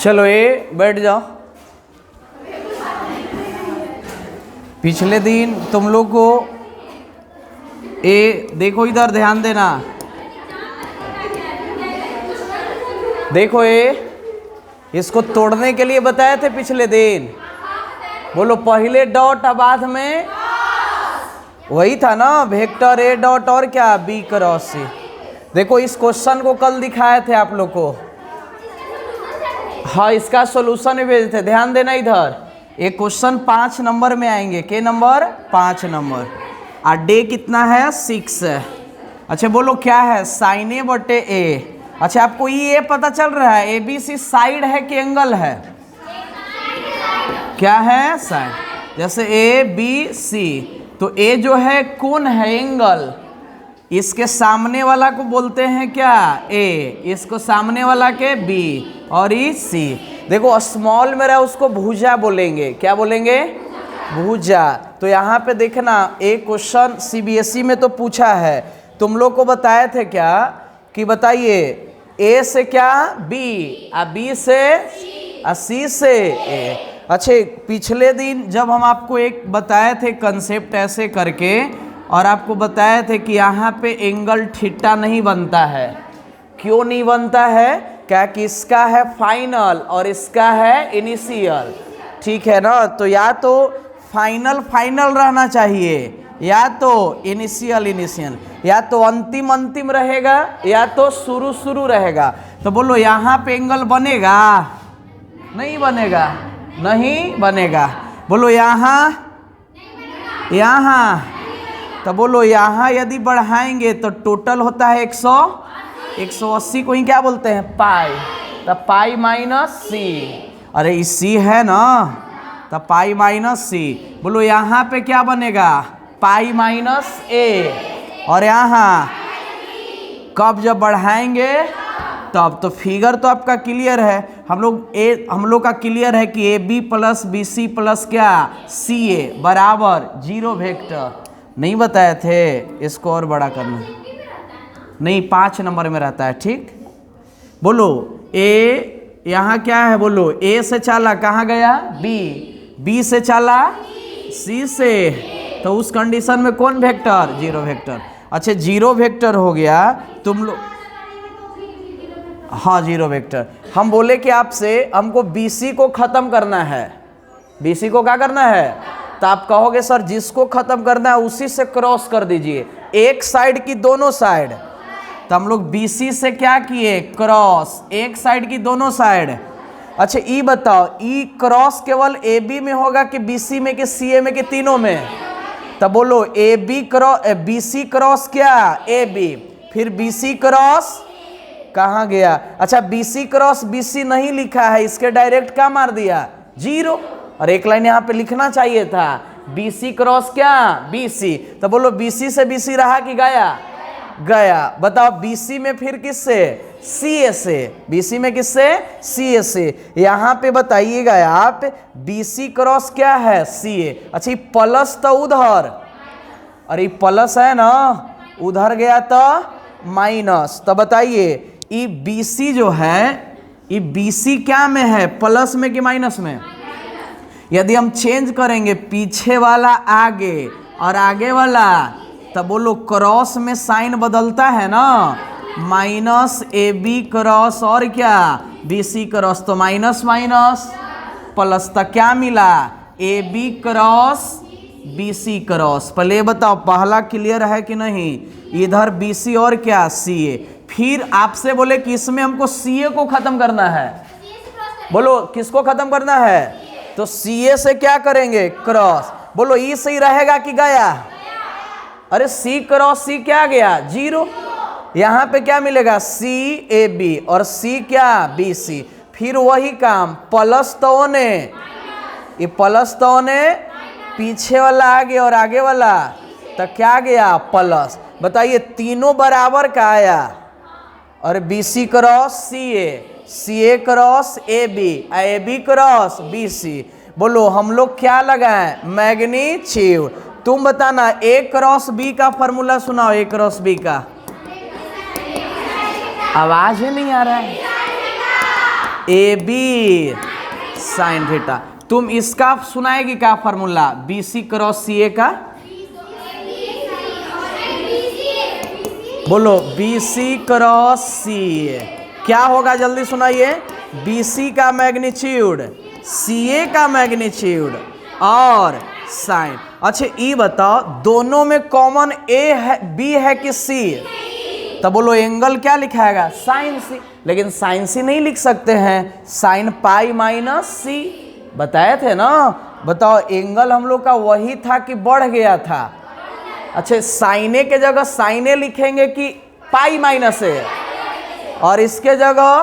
चलो ए बैठ जाओ। पिछले दिन तुम लोग को ए देखो, इधर ध्यान देना, देखो ए इसको तोड़ने के लिए बताए थे पिछले दिन। बोलो पहले डॉट बाद में वही था ना, वेक्टर ए डॉट और क्या बी क्रॉस सी। देखो इस क्वेश्चन को कल दिखाए थे आप लोग को, हाँ इसका सॉल्यूशन भी भेजे थे। ध्यान देना इधर, एक क्वेश्चन 5 नंबर में आएंगे। के नंबर 5 नंबर, और डे कितना है 6 है। अच्छा बोलो क्या है साइन ए बटे ए। अच्छा आपको ये पता चल रहा है ए बी सी साइड है कि एंगल है? क्या है साइड। जैसे ए बी सी, तो ए जो है कौन है एंगल, इसके सामने वाला को बोलते हैं क्या ए, इसको सामने वाला के बी, और ई सी। देखो स्मॉल में रहा उसको भुजा बोलेंगे, क्या बोलेंगे भुजा। तो यहाँ पे देखना एक क्वेश्चन सीबीएसई में तो पूछा है, तुम लोग को बताए थे क्या कि बताइए ए से क्या बी, आ बी से आ सी से ए। अच्छे पिछले दिन जब हम आपको एक बताए थे कंसेप्ट ऐसे करके, और आपको बताए थे कि यहाँ पे एंगल थीटा नहीं बनता है। क्यों नहीं बनता है? क्या कि इसका है फाइनल और इसका है इनिशियल, ठीक है ना। तो या तो फाइनल फाइनल रहना चाहिए, या तो इनिशियल इनिशियल, या तो अंतिम अंतिम रहेगा, या तो शुरू शुरू रहेगा। तो बोलो यहाँ पे एंगल बनेगा? नहीं बनेगा, नहीं बनेगा। बोलो यहाँ, यहाँ, तो बोलो यहाँ यदि बढ़ाएंगे तो टोटल होता है 180 को ही क्या बोलते हैं पाई, तो पाई माइनस सी। अरे इस सी है ना, तो पाई माइनस सी। बोलो यहाँ पे क्या बनेगा पाई माइनस ए, और यहाँ कब जब बढ़ाएंगे तब। तो फिगर तो आपका क्लियर है, हम लोग का क्लियर है कि A B plus B C plus क्या सी ए बराबर 0 वेक्टर। नहीं बताए थे, इसको और बड़ा करना नहीं, 5 नंबर में रहता है, ठीक। बोलो ए यहाँ क्या है, बोलो ए से चला कहाँ गया बी, बी से चला सी से, तो उस कंडीशन में कौन वेक्टर 0 वेक्टर। अच्छा 0 वेक्टर हो गया, तुम लोग हाँ 0 वेक्टर। हम बोले कि आपसे हमको बीसी को खत्म करना है, बीसी को क्या करना है, तो आप कहोगे सर जिसको खत्म करना है उसी से क्रॉस कर दीजिए, एक साइड की दोनों साइड। तो हम लोग बीसी से क्या किए क्रॉस, एक साइड की दोनों साइड। अच्छा ई बताओ ई क्रॉस केवल ए बी में होगा कि बीसी में कि सी ए में कि तीनों में? तो बोलो A B cross B C cross क्या ए बी, फिर बी सी क्रॉस कहाँ गया। अच्छा B C cross B C नहीं लिखा है, इसके डायरेक्ट क्या मार दिया 0, और एक लाइन यहाँ पे लिखना चाहिए था बी सी क्रॉस क्या बी सी। तो बोलो बी सी से बी सी रहा कि गया, गया। बताओ बी सी में फिर किससे सी ए से, बी सी में किससे सी ए से। यहाँ पे बताइएगा आप बी सी क्रॉस क्या है सी ए। अच्छा ये प्लस तो उधर, और ये प्लस है ना, उधर गया तो माइनस। तो बताइए ये बी सी जो है, ये बी सी क्या में है प्लस में कि माइनस में? यदि हम चेंज करेंगे पीछे वाला आगे और आगे वाला, तब बोलो क्रॉस में साइन बदलता है ना, माइनस ए बी क्रॉस और क्या बी सी क्रॉस, तो माइनस माइनस प्लस, तक क्या मिला A B cross B C cross. पहले बताओ पहला क्लियर है कि नहीं, इधर बी सी और क्या सी ए। फिर आपसे बोले कि इसमें हमको सी ए को खत्म करना है, बोलो किसको खत्म करना है, तो सी ए से क्या करेंगे क्रॉस। बोलो ई सही रहेगा कि गया, अरे सी क्रॉस सी क्या गया 0, यहाँ पे क्या मिलेगा सी ए बी और सी क्या बी सी। फिर वही काम प्लस तो ने, ये प्लस तो ने पीछे वाला आगे और आगे वाला, तो क्या गया प्लस। बताइए तीनों बराबर का आया, और B C cross C A cross A B cross B C. बोलो हम लोग क्या लगाएं मैग्नीट्यूड। तुम बताना ए क्रॉस बी का फॉर्मूला सुनाओ, ए क्रॉस बी का। आवाज ही नहीं आ रहा है, ए बी साइन थीटा। तुम इसका सुनाएगी क्या formula, B C cross C ए का? बोलो बी सी क्रॉस सी ए क्या होगा, जल्दी सुनाइए। बी सी का मैग्नीट्यूड, सी ए का मैग्नीट्यूड और साइन। अच्छा ये बताओ दोनों में कॉमन ए है, बी है कि सी? तो बोलो एंगल क्या लिखाएगा, साइन सी। लेकिन साइन सी नहीं लिख सकते हैं, साइन पाई माइनस सी बताए थे ना। बताओ एंगल हम लोग का वही था कि बढ़ गया था? अच्छा साइने के जगह साइने लिखेंगे कि पाई माइनस ए, और इसके जगह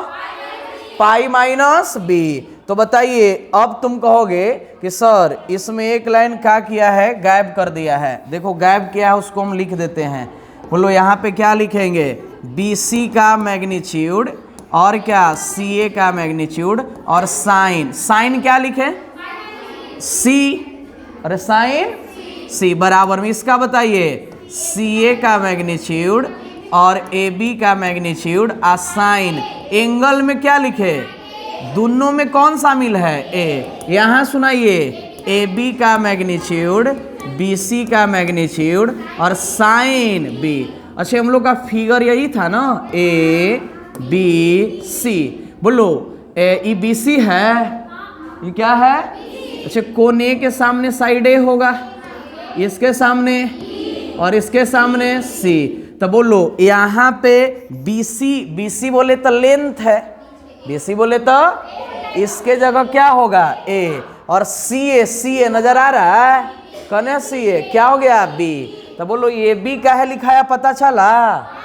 पाई माइनस बी। तो बताइए अब तुम कहोगे कि सर इसमें एक लाइन क्या किया है, गायब कर दिया है। देखो गायब किया है उसको हम लिख देते हैं। बोलो यहाँ पे क्या लिखेंगे, बी सी का मैग्नीट्यूड और क्या सी ए का मैग्नीट्यूड और साइन। साइन क्या लिखे, सी, अरे साइन सी बराबर में इसका बताइए सी ए का मैग्नीट्यूड और ए बी का मैग्नीट्यूड और साइन। एंगल में क्या लिखे, दोनों में कौन शामिल है, ए। यहाँ सुनाइए ए बी का मैग्नीट्यूड, बी सी का मैग्नीट्यूड और साइन बी। अच्छा हम लोग का फिगर यही था ना, ए बी सी। बोलो ये बी सी है, ये क्या है? अच्छा कौन ए के सामने साइड ए होगा, इसके सामने और इसके सामने सी। तो बोलो यहाँ पे बी सी बोले तो लेंथ है, बी सी बोले तो इसके जगह क्या होगा ए, और सी ए नजर आ रहा है, कौन सी ए क्या हो गया बी। तो बोलो ये बी का है लिखाया, पता चला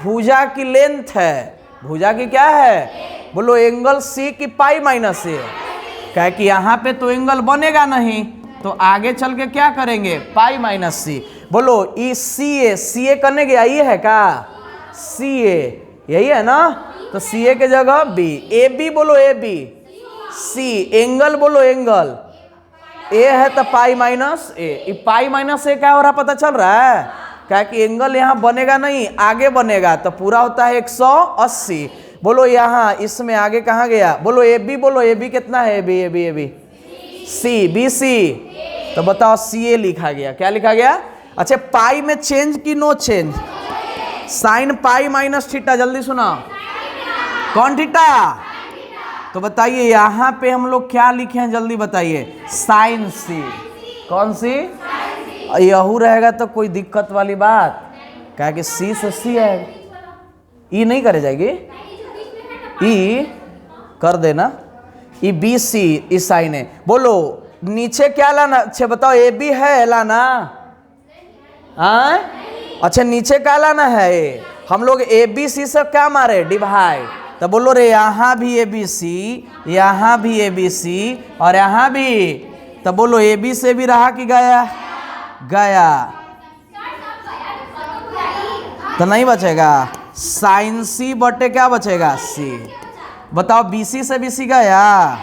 भुजा की लेंथ है, भुजा की क्या है। बोलो एंगल सी की पाई माइनस सी, क्या कि यहाँ पे तो एंगल बनेगा नहीं, तो आगे चल के क्या करेंगे, पाई माइनस सी। बोलो ई सी ए करने गया, ये है का सी ए, यही है ना। तो सी ए के जगह बी, ए बी बोलो ए बी सी। एंगल बोलो एंगल ए है तो पाई माइनस ए, पाई माइनस ए क्या हो रहा पता चल रहा है, क्या कि एंगल यहाँ बनेगा नहीं, आगे बनेगा तो पूरा होता है 180। बोलो यहाँ इसमें आगे कहाँ गया, बोलो ए बी, बोलो ए बी कितना है, A B A B A B C B C. तो बताओ सी ए लिखा गया, क्या लिखा गया। अच्छा पाई में चेंज की no change, sine pi minus theta, जल्दी सुना कौन थीटा। तो बताइए यहाँ पे हम लोग क्या लिखे हैं, जल्दी बताइए, साइन सी। कौन सी, यहू रहेगा तो कोई दिक्कत वाली बात, क्या कि सी से सी है, ई नहीं करे जाएगी, ई कर देना, ई बी सी ई साइन है। बोलो नीचे क्या लाना, अच्छा बताओ ए बी है लाना, हाँ अच्छा नीचे क्या लाना है, हम लोग ए बी सी से क्या मारे, डिवाइड। तो बोलो रे यहाँ भी ए बी सी, यहाँ भी ए बी सी और यहाँ भी। तो बोलो ए बी से भी रहा कि गया, गया तो नहीं बचेगा, साइन सी बटे क्या बचेगा सी। बताओ बी सी से बी सी गया,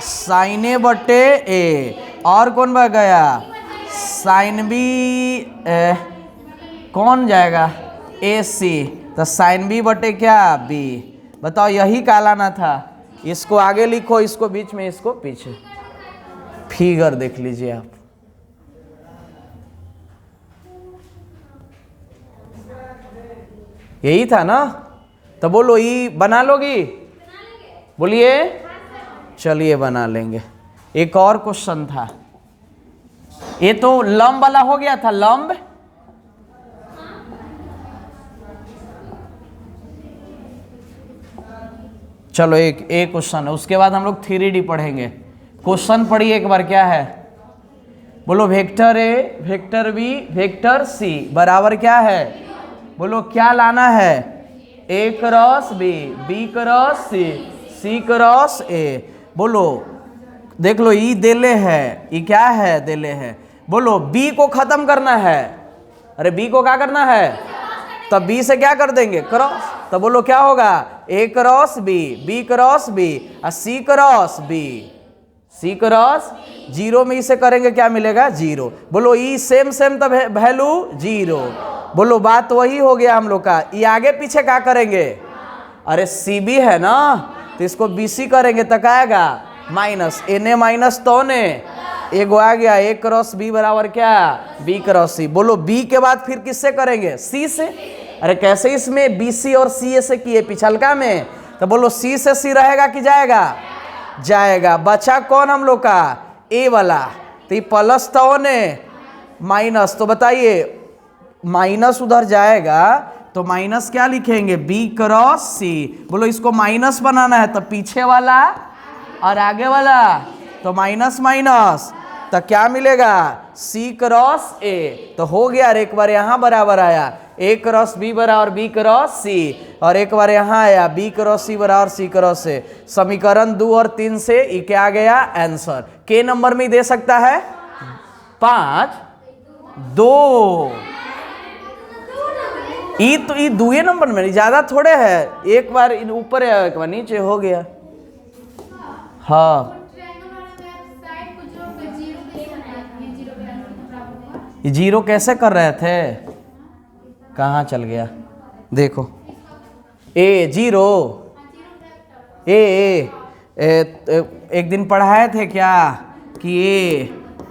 साइन ए बटे ए, और कौन बच गया, साइन बी कौन जाएगा, ए सी। तो साइन बी बटे क्या बी। बताओ यही कहलाना था, इसको आगे लिखो, इसको बीच में, इसको पीछे। फिगर देख लीजिए आप, यही था ना। तो बोलो ई बना लोगी, बोलिए चलिए बना लेंगे। एक और क्वेश्चन था, ये तो लंब वाला हो गया था, लंब। चलो एक क्वेश्चन है, उसके बाद हम लोग 3D पढ़ेंगे। क्वेश्चन पढ़िए एक बार, क्या है, बोलो vector A, vector B, vector C बराबर क्या है। बोलो क्या लाना है, A cross B, B cross C, C cross A. बोलो देख लो ई देले है, ई क्या है, देले है। बोलो बी को खत्म करना है, अरे बी को क्या करना है, तब बी से क्या कर देंगे, क्रॉस। तो बोलो क्या होगा, A cross B, B cross B और C cross B, C cross zero में इसे करेंगे क्या मिलेगा, जीरो। बोलो ई सेम सेम तो वैल्यू जीरो। बोलो बात वही हो गया हम लोग का। ये आगे पीछे क्या करेंगे, अरे सी बी है ना, तो इसको BC करेंगे तक आएगा माइनस, Na माइनस तो ने एगो आ गया, A क्रॉस B बराबर क्या, B क्रॉस C। बोलो B के बाद फिर किससे करेंगे, C से। अरे कैसे इसमें BC और CA से किए पिछलका में, तो बोलो C से C रहेगा कि जाएगा, जाएगा। बचा कौन हम लोग का, A वाला, तो ये प्लस तो ने माइनस, तो बताइए माइनस उधर जाएगा तो माइनस क्या लिखेंगे, B क्रॉस C। बोलो इसको माइनस बनाना है तो पीछे वाला और आगे वाला, तो माइनस माइनस तो क्या मिलेगा, C क्रॉस A। तो हो गया, एक बार यहाँ बराबर आया A क्रॉस B बराबर B क्रॉस C, और एक बार यहाँ आया B क्रॉस C बराबर C क्रॉस A। समीकरण 2 और 3 से ये क्या आ गया, आंसर। के नंबर में दे सकता है, 5 2। ई तो ई दुए नंबर में ज्यादा थोड़े है, एक बार ऊपर है एक बार नीचे हो गया। हाँ ये जीरो कैसे कर रहे थे, कहाँ चल गया, देखो ए जीरो एक दिन पढ़ाए थे क्या कि ए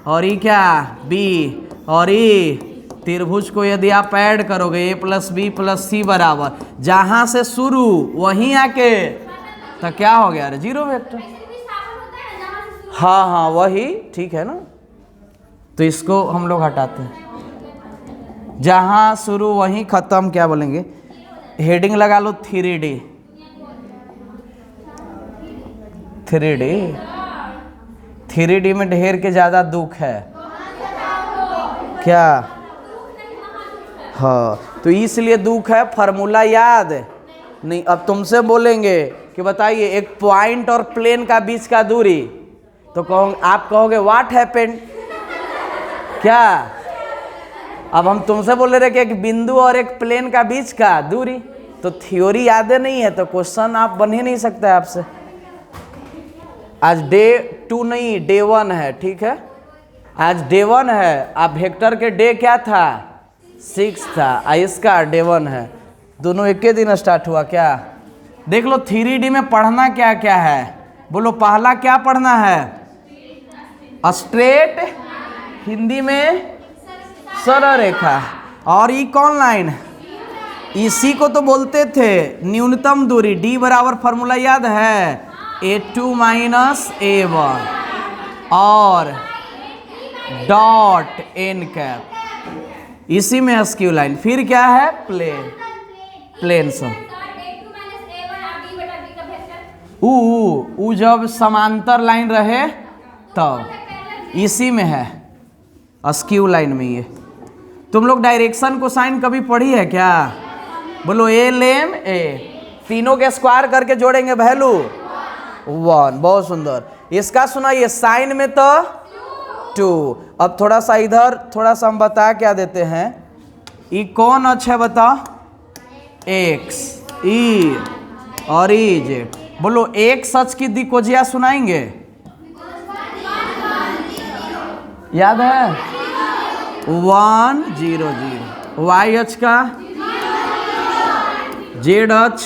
और ई क्या बी, और ई त्रिभुज को यदि आप ऐड करोगे A plus B plus C बराबर, जहां से शुरू वहीं आके तो क्या हो गया, जीरो वेक्टर। हाँ हाँ वही ठीक है ना, तो इसको हम लोग हटाते हैं, जहां शुरू वहीं खत्म, क्या बोलेंगे, हेडिंग लगा लो 3D। 3D में ढेर के ज्यादा दुख है क्या, हाँ तो इसलिए दुख है, फार्मूला याद नहीं। अब तुमसे बोलेंगे कि बताइए एक पॉइंट और प्लेन का बीच का दूरी, तो आप कहोगे व्हाट हैपेंड क्या। अब हम तुमसे बोल रहे कि एक बिंदु और एक प्लेन का बीच का दूरी, तो थ्योरी याद नहीं है तो क्वेश्चन आप बन ही नहीं सकता आपसे। आज डे 2 नहीं डे 1 है, ठीक है, आज डे 1 है। आप वेक्टर के डे क्या था, 6 था, इसका डे 1 है, दोनों एक ही दिन स्टार्ट हुआ क्या। देख लो 3D में पढ़ना क्या क्या है, बोलो पहला क्या पढ़ना है, स्ट्रेट, हिंदी में सरल रेखा, और ये कौन लाइन, इसी को तो बोलते थे न्यूनतम दूरी। D बराबर फॉर्मूला याद है, A2 माइनस A1 और डॉट n कैप, इसी में स्क्यू लाइन। फिर क्या है, प्लेन, प्लेन सब ऊ जब समांतर लाइन रहे तब, इसी में है स्क्यू लाइन में। ये तुम लोग डायरेक्शन को साइन कभी पढ़ी है क्या, बोलो ए लेम ए, तीनों के स्क्वायर करके जोड़ेंगे वैल्यू 1, बहुत सुंदर। इसका सुनाइए साइन में तो 2। अब थोड़ा सा इधर थोड़ा सा हम बता क्या देते हैं, ई कौन अक्ष है बताओ, x, ई और ई जेड। बोलो एक सच की दिकोजिया सुनाएंगे, याद है 1 0 0, वाई अक्ष का, जेड अक्ष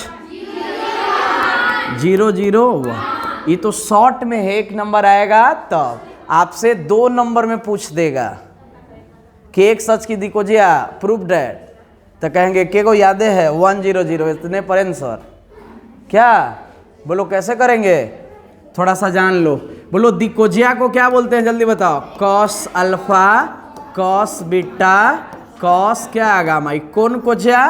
0 0 1। ये तो शॉर्ट में है, 1 नंबर आएगा तब आपसे 2 नंबर में पूछ देगा कि एक सच की दिकोजिया प्रूफ डेट, तो कहेंगे के को यादें है 1 0 0, इतने पर आंसर क्या। बोलो कैसे करेंगे, थोड़ा सा जान लो। बोलो दिकोजिया को क्या बोलते हैं, जल्दी बताओ, cos alpha, cos beta, cos क्या गामा। कौन कोजिया,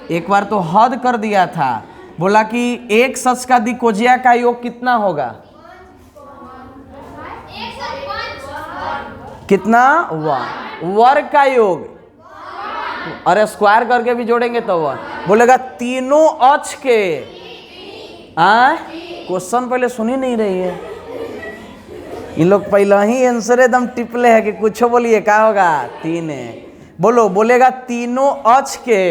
एक बार तो हद कर दिया था, बोला कि एक सच का दिकोजिया का योग कितना होगा, कितना, 1 वर्ग का योग, अरे स्क्वायर करके भी जोड़ेंगे तो 1 बोलेगा तीनों अक्ष के। क्वेश्चन पहले सुनी नहीं रही है, इन लोग पहले ही आंसर एकदम टिपले है कि कुछ बोलिए क्या होगा, 3 है। बोलो बोलेगा तीनों अक्ष के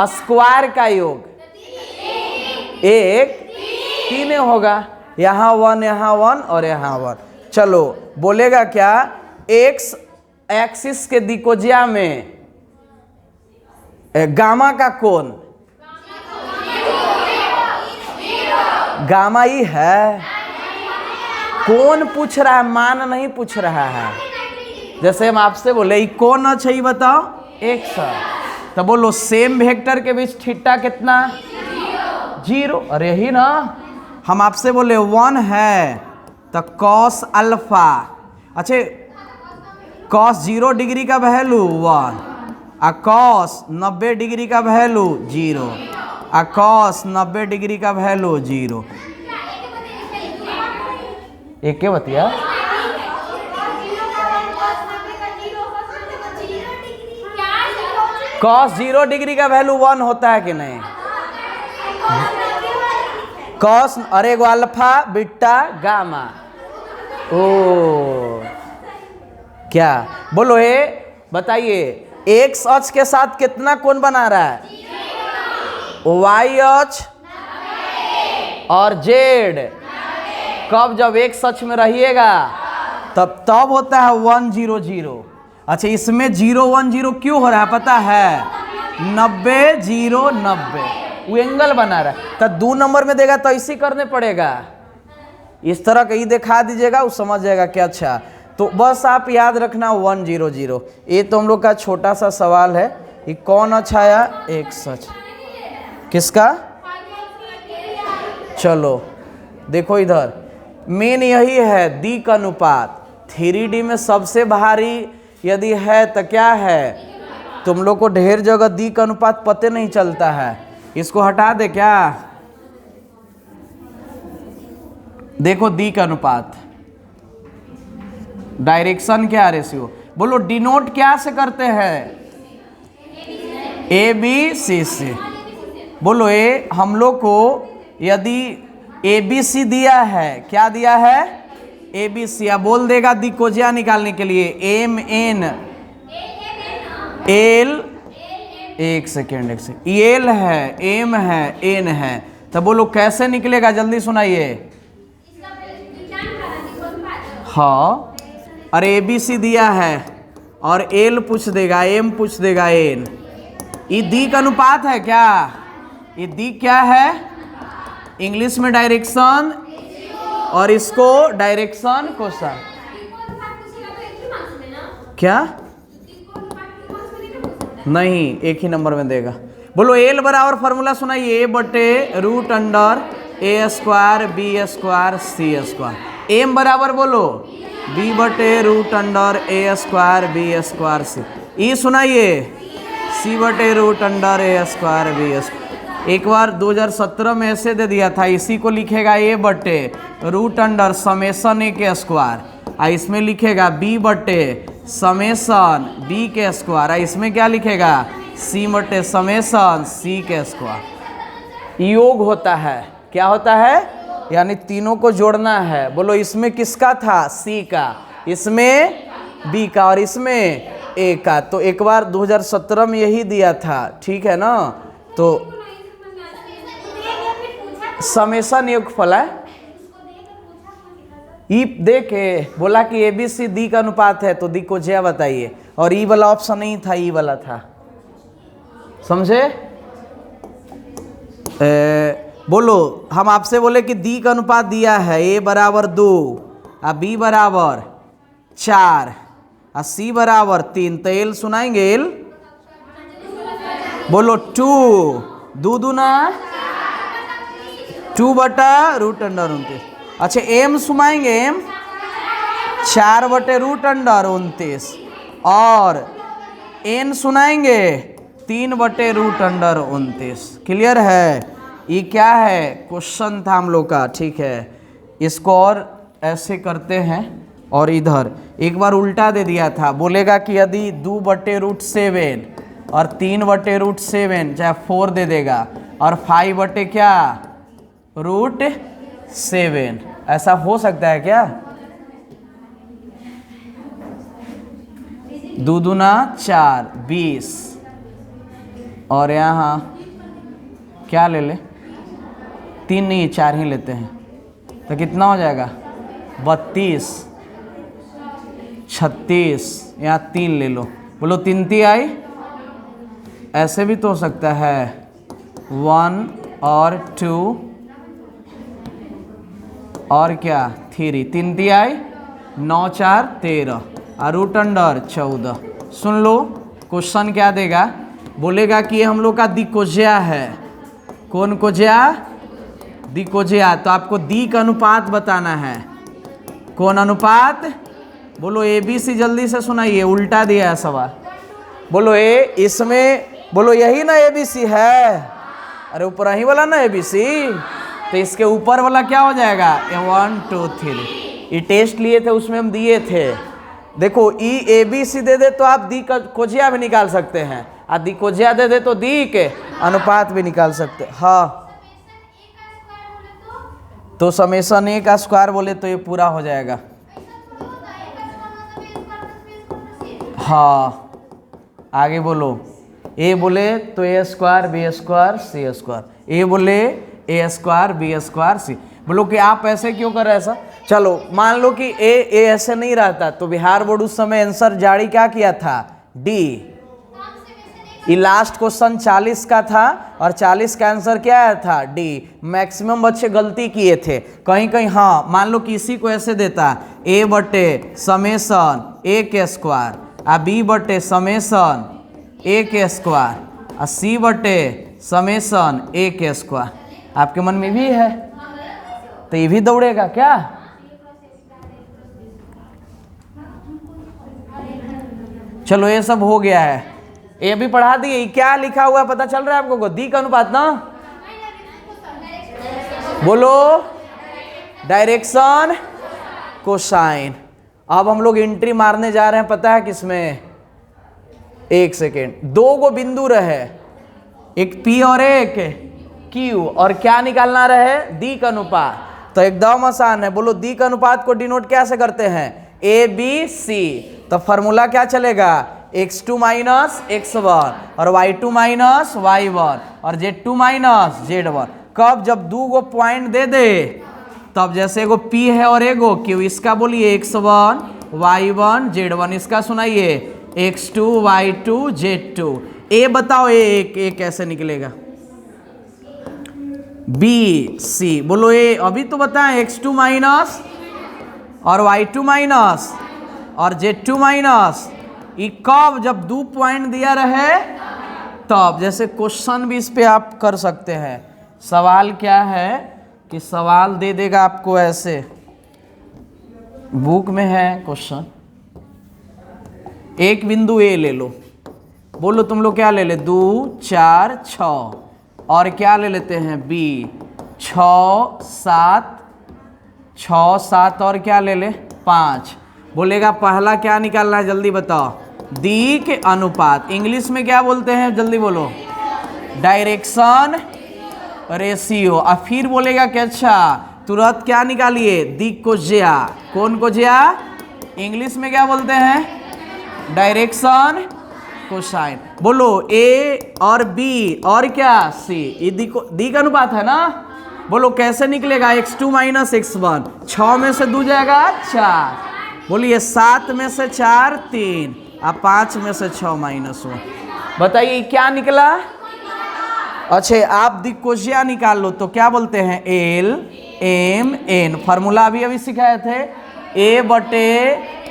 स्क्वायर का योग 1 3 होगा, यहाँ 1 यहाँ 1 और यहाँ 1। चलो बोलेगा क्या, एक्स एक्सिस के दिकोजिया में गामा का कोण गामा ई है। कौन पूछ रहा है? मान नहीं पूछ रहा है। जैसे हम आपसे बोले ई कौन अच्छा ही बताओ, एक सा। तो बोलो सेम वेक्टर के बीच थीटा कितना? 0। अरे यही ना। हम आपसे बोले 1 है तो कॉस अल्फा, अच्छा कॉस 0 डिग्री का वैल्यू 1, आ कॉस 90 डिग्री का वैल्यू 0, आ कॉस 90 डिग्री का वैल्यू 0। एक के बतिया कॉस 0 डिग्री का वैल्यू 1 होता है कि नहीं? कॉस, अरे गो अल्फा बीटा गामा। ओ क्या बोलो ये बताइए, एक्स अक्ष के साथ कितना कोण बना रहा है? वाई अक्ष और जेड। कब? जब एक्स अक्ष में रहिएगा तब होता है 1 0 0। अच्छा इसमें 0 1 0 क्यों हो रहा है पता है? 90 0 90 वो एंगल बना रहा है। तो 2 नंबर में देगा तो ऐसे करने पड़ेगा, इस तरह कहीं दिखा दीजिएगा, वो समझ जाएगा कि अच्छा। तो बस आप याद रखना 1 0 0। ये तो हम लोग का छोटा सा सवाल है। ये कौन अच्छा आया? एक सच। किसका? चलो देखो इधर मेन यही है दिक् अनुपात। 3D में सबसे भारी यदि है तो क्या है? तुम लोग को ढेर जगह दिक् अनुपात पते नहीं चलता है। इसको हटा दे क्या? देखो दिक् अनुपात, डायरेक्शन क्या रेशियो, बोलो डिनोट क्या से करते हैं? ए बी सी से। बोलो ए हम लोग को यदि ए बी सी दिया है, क्या दिया है? A B C. अब बोल देगा दिक्कोजिया निकालने के लिए एम एन एल, एक सेकेंड एल है, एम है, एन है। तो बोलो कैसे निकलेगा, जल्दी सुनाइए। हाँ, अरे ए बी सी दिया है और एल पूछ देगा, एम पूछ देगा, एन। ये दिक् अनुपात है क्या? ये दिक् क्या है? इंग्लिश में डायरेक्शन, और इसको डायरेक्शन कोसा क्या? नहीं, एक ही नंबर में देगा। बोलो एल बराबर फॉर्मूला सुनाइए, ए बटे रूट अंडर ए स्क्वायर बी स्क्वायर सी स्क्वायर। एम बराबर बोलो बी बटे रूट अंडर ए स्क्वायर बी स्क्वायर सी। ई सुनाइए सी बटे रूट अंडर ए स्क्वायर बी स्क्वायर। एक बार 2017 में ऐसे दे दिया था, इसी को लिखेगा ए बटे रूट अंडर समेसन ए के स्क्वायर, और इसमें लिखेगा बी बटे समेसन बी के स्क्वायर, और इसमें क्या लिखेगा? सी बटे समेसन सी के स्क्वायर। योग होता है, क्या होता है? यानी तीनों को जोड़ना है। बोलो इसमें किसका था? सी का, इसमें बी का, और इसमें ए का। तो एक बार 2017 में यही दिया था, ठीक है ना? तो समेसन योगफल है। ई दे के बोला कि ए बी सी दी का अनुपात है, तो दी को ज्या बताइए, और ई वाला ऑप्शन नहीं था, ई वाला था। समझे? बोलो हम आपसे बोले कि दी का अनुपात दिया है, ए बराबर 2 और बी बराबर 4 और सी बराबर 3, तो एल सुनाएंगे। एल बोलो 2 2 दूना 2 बटा रूट अंडर 29। अच्छा एम सुनाएंगे, एम 4 बटे रूट अंडर 29, और एन सुनाएंगे 3 बटे रूट अंडर 29। क्लियर है? ये क्या है? क्वेश्चन था हम लोग का, ठीक है। इसको और ऐसे करते हैं, और इधर एक बार उल्टा दे दिया था। बोलेगा कि यदि 2 बटे रूट 7 और 3 बटे रूट 7 चाहे 4 दे देगा, और 5 बटे क्या रूट 7, ऐसा हो सकता है क्या? 2 दूना 4 20, और यहाँ क्या ले ले? 3 नहीं 4 ही लेते हैं, तो कितना हो जाएगा? 32 36, यहाँ 3 ले लो। बोलो 3 3 आई। ऐसे भी तो हो सकता है 1 और 2 और क्या 3, 3 तिहाई 9 4 13 और रूट अंडर 14। सुन लो क्वेश्चन क्या देगा, बोलेगा कि हम लोग का दिकोज्या है। कौन कोज्या? दिकोज्या। तो आपको दी का अनुपात बताना है। कौन अनुपात? बोलो ABC, जल्दी से सुनाइए, उल्टा दिया है सवाल। बोलो ए, इसमें बोलो यही ना ABC है। अरे ऊपर ही वाला ना ABC, तो इसके ऊपर वाला क्या हो जाएगा? 1 2 3। ये टेस्ट लिए थे उसमें हम दिए थे। देखो ABC दे दे तो आप दी का कोज्या भी निकाल सकते हैं, और दी कोज्या दे दे तो दी के अनुपात भी निकाल सकते हैं। हाँ, तो समेशन A का स्क्वायर बोले तो ये पूरा हो जाएगा। हाँ, आगे बोलो। A बोले तो A square B square C square, A बोले A square B square C। बोलो कि आप ऐसे क्यों कर रहे हैं ऐसा? चलो मान लो कि A ऐसे नहीं रहता, तो बिहार बोर्ड उस समय आंसर जारी क्या किया था? D। ये लास्ट क्वेश्चन 40 का था और 40 का आंसर क्या आया था? डी। मैक्सिमम बच्चे गलती किए थे कहीं कहीं। हाँ, मान लो किसी को ऐसे देता A बटे समेशन A के स्क्वायर, आ B बटे समेशन A के स्क्वायर, आ C बटे समेशन A के स्क्वायर। आपके मन में भी है तो ये भी दौड़ेगा क्या? चलो ये सब हो गया है, ये भी पढ़ा दिए। क्या लिखा हुआ है पता चल रहा है आपको? दी का अनुपात ना, बोलो डायरेक्शन कोसाइन। अब हम लोग एंट्री मारने जा रहे हैं, पता है किसमें? 1 सेकेंड। 2 गो बिंदु रहे, एक P और एक Q, और क्या निकालना रहे? दी का अनुपात। तो एकदम आसान है। बोलो दी का अनुपात को डिनोट कैसे करते हैं? ABC। तो फॉर्मूला क्या चलेगा? x2 माइनस x1 और y2 माइनस y1 और z2 माइनस z1। कब? जब 2 गो पॉइंट दे दे तब। जैसे एगो P है और एगो Q, इसका बोलिए x1 y1 z1, इसका सुनाइए x2 y2 z2। A बताओ A कैसे निकलेगा? B C। बोलो A, अभी तो बताएं x2 माइनस और y2 माइनस और z2 माइनस। ये कब? जब 2 पॉइंट दिया रहे तब। जैसे क्वेश्चन भी इस पे आप कर सकते हैं। सवाल क्या है कि सवाल दे देगा आपको ऐसे, बुक में है क्वेश्चन। एक बिंदु A ले लो, बोलो तुम लोग क्या ले ले? 2 4 6, और क्या ले लेते हैं? B 6 7 और क्या ले ले? 5। बोलेगा पहला क्या निकालना है, जल्दी बताओ? दी के अनुपात। इंग्लिश में क्या बोलते हैं, जल्दी बोलो? Direction ratio. और फिर बोलेगा कि अच्छा तुरंत क्या निकालिए? दिकोज्या। कौन कोज्या? इंग्लिश में क्या बोलते हैं? Direction cosine. बोलो A और B और क्या? C। ये दी का अनुपात है ना। बोलो कैसे निकलेगा? x2 minus x1। 6 में से 2 जाएगा 4। बोलिए 7 में से 4 3, अब 5 में से 6 माइनस 1। बताइए क्या निकला? अच्छा, आप दिकोज्या निकाल लो तो क्या बोलते हैं? L M N। फार्मूला अभी सिखाए थे, A बटे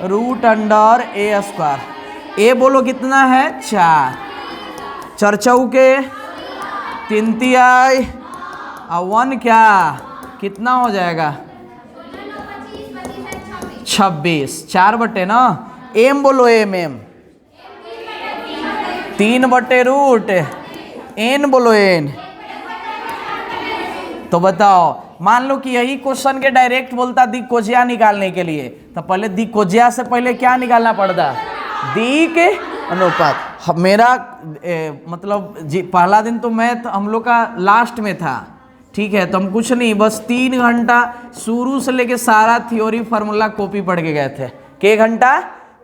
root under A square. A बोलो कितना है? 4, 4 चौके 3 तिहाई और 1 क्या कितना हो जाएगा? 26। 4 बटे ना। M बोलो M 3 बटे रूट N बोलो N। तो बताओ, मान लो कि यही क्वेश्चन के डायरेक्ट बोलता दिकोज्या निकालने के लिए, तो पहले दिकोज्या से पहले क्या निकालना पड़ता? दी के अनुपात। मेरा मतलब पहला दिन तो मैथ हम लोग का लास्ट में था, ठीक है? तो हम कुछ नहीं, बस 3 घंटा शुरू से लेके सारा थ्योरी फार्मूला कॉपी पढ़ के गए थे। के घंटा?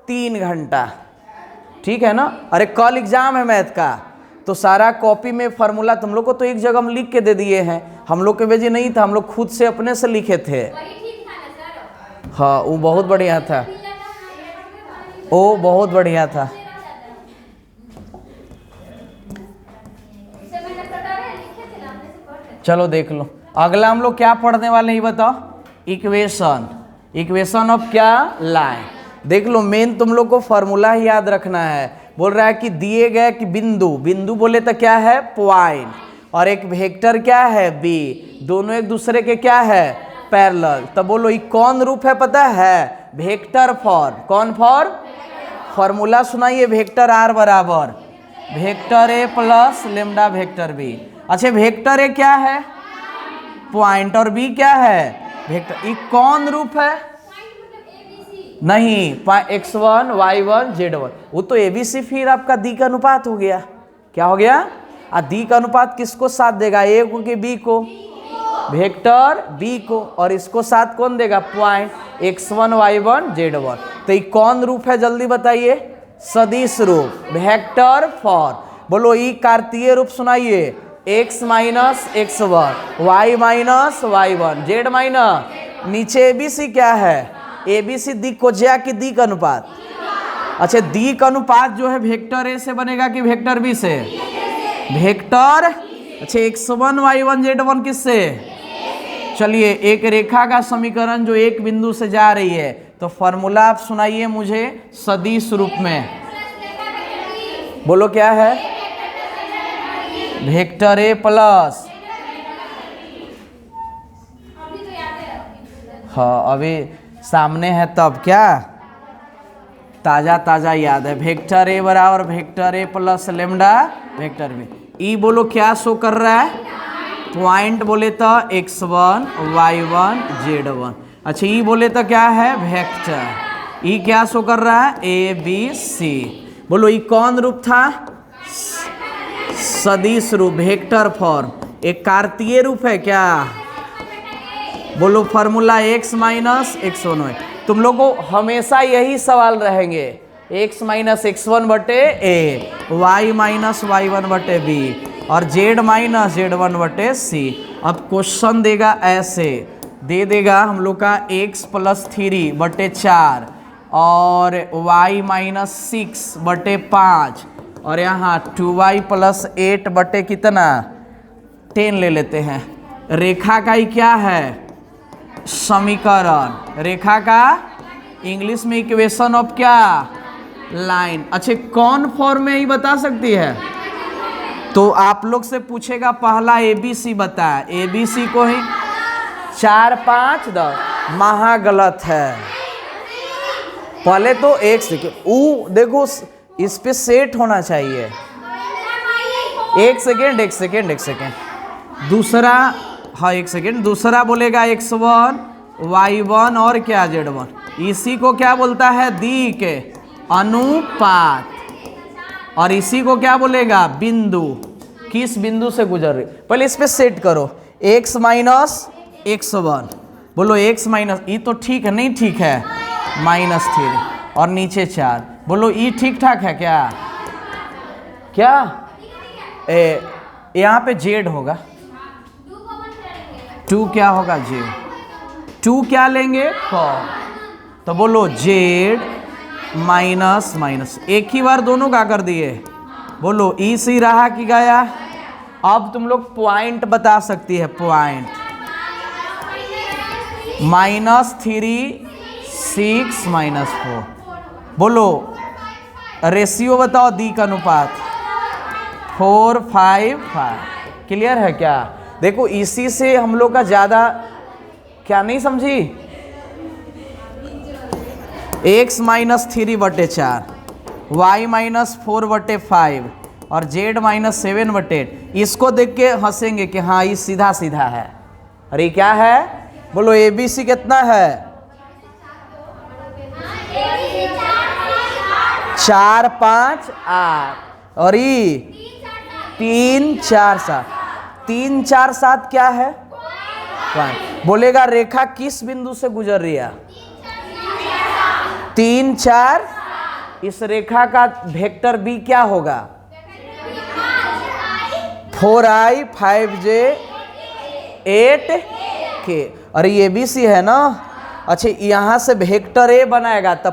3 घंटा, ठीक है ना? अरे कल एग्जाम है मैथ का, तो सारा कॉपी में फार्मूला तुम लोग को तो एक जगह हम लिख के दे दिए हैं। हम लोग के वजह नहीं था, हम लोग खुद से अपने से लिखे थे। हाँ, वो बहुत बढ़िया था, वो बहुत बढ़िया था। चलो देख लो, अगला हम लोग क्या पढ़ने वाले हैं बताओ? इक्वेशन, इक्वेशन ऑफ क्या, लाइन। देख लो मेन तुम लोग को फॉर्मूला ही याद रखना है। बोल रहा है कि दिए गए कि बिंदु, बिंदु बोले तो क्या है, पॉइंट, और एक वेक्टर क्या है, बी, दोनों एक दूसरे के क्या है, पैरेलल। तो बोलो ये कौन रूप है पता है, वेक्टर फॉर्म। कौन फॉर्म, फॉर्मूला सुनाइए, वेक्टर आर बराबर vector A plus lambda vector B. अच्छा वेक्टर ए क्या है, पॉइंट, और बी क्या है, वेक्टर। ये कौन रूप है, नहीं x1 y1 z1, वो तो एबीसी फिर आपका दी का अनुपात हो गया। क्या हो गया, दी का अनुपात किसको साथ देगा, ए को कि बी को, वेक्टर बी को, और इसको साथ कौन देगा, पॉइंट x1 y1 z1। तो ये कौन रूप है जल्दी बताइए, सदिश रूप, वेक्टर फॉर्म। बोलो ये कार्तीय रूप सुनाइए, x minus x1 y minus y1 z minus, नीचे एबीसी क्या है, एबीसी दी कोज्या की दी का अनुपात। अच्छा दी का अनुपात जो है वेक्टर ए से बनेगा कि वेक्टर बी से, वेक्टर, अच्छा x1 y1 z1 किससे, चलिए एक रेखा का समीकरण जो एक बिंदु से जा रही है, तो फॉर्मूला आप सुनाइए मुझे सदिश रूप में। बोलो क्या है, वेक्टर ए प्लस, हाँ अभी सामने है तब क्या, ताजा ताजा याद है। वेक्टर ए बराबर vector A plus lambda vector B. ई बोलो क्या शो कर रहा है, पॉइंट बोले तो x1 y1 z1। अच्छा ई बोले तो क्या है, वेक्टर। ई क्या शो कर रहा है, ए बी सी। बोलो ई कौन रूप था, सदिश रूप, वेक्टर फॉर्म। एक कार्तीय रूप है क्या, बोलो फॉर्मूला x माइनस x1 है। तुम लोग को हमेशा यही सवाल रहेंगे, x माइनस x1 बटे ए, y माइनस y1 बटे बी, और z माइनस z1 बटे सी। अब क्वेश्चन देगा ऐसे, दे देगा हम लोग का x प्लस 3 बटे 4 और y माइनस 6 बटे 5, और यहाँ 2y प्लस 8 बटे कितना 10 ले लेते हैं। रेखा का ही क्या है, समीकरण, रेखा का इंग्लिश में इक्वेशन ऑफ क्या, लाइन। अच्छा कौन फॉर्म में ही बता सकती है, तो आप लोग से पूछेगा पहला एबीसी बता, एबीसी को ही 4 5 10 महा गलत है। पहले तो एक सेकेंड देखो इस पे सेट होना चाहिए, एक सेकेंड दूसरा, हाँ एक सेकेंड, दूसरा बोलेगा x1 y1 और क्या z1। इसी को क्या बोलता है, दी के अनुपात, और इसी को क्या बोलेगा, बिंदु, किस बिंदु से गुजर रही। पहले इस पे सेट करो, x माइनस x1, बोलो x माइनस, ये तो ठीक है, नहीं ठीक है, -3 और नीचे 4, बोलो ये ठीक ठाक है क्या, क्या यहाँ पे z होगा, 2 क्या होगा, z, 2 क्या लेंगे, cos, तो बोलो z माइनस माइनस, एक ही बार दोनों का कर दिए, बोलो ई सी रहा कि गया। अब तुम लोग पॉइंट बता सकती है, पॉइंट -3 6 -4, बोलो रेशियो बताओ, दी का अनुपात 4 5 5। क्लियर है क्या, देखो इसी से हम लोग का ज्यादा क्या नहीं समझी, x माइनस 3 बटे 4, y माइनस 4 बटे 5 और z माइनस 7 बटे 8। इसको देख के हंसेंगे कि हाँ ये सीधा सीधा है। अरे क्या है, बोलो एबीसी कितना है, 4 5 8, और ये 3 4 7, 3 4 7 क्या है, बोलेगा रेखा किस बिंदु से गुजर रही है, 3 4। इस रेखा का वेक्टर बी क्या होगा, 4i 5j 8k, और ये बी सी है ना। अच्छा यहाँ से वेक्टर ए बनाएगा तब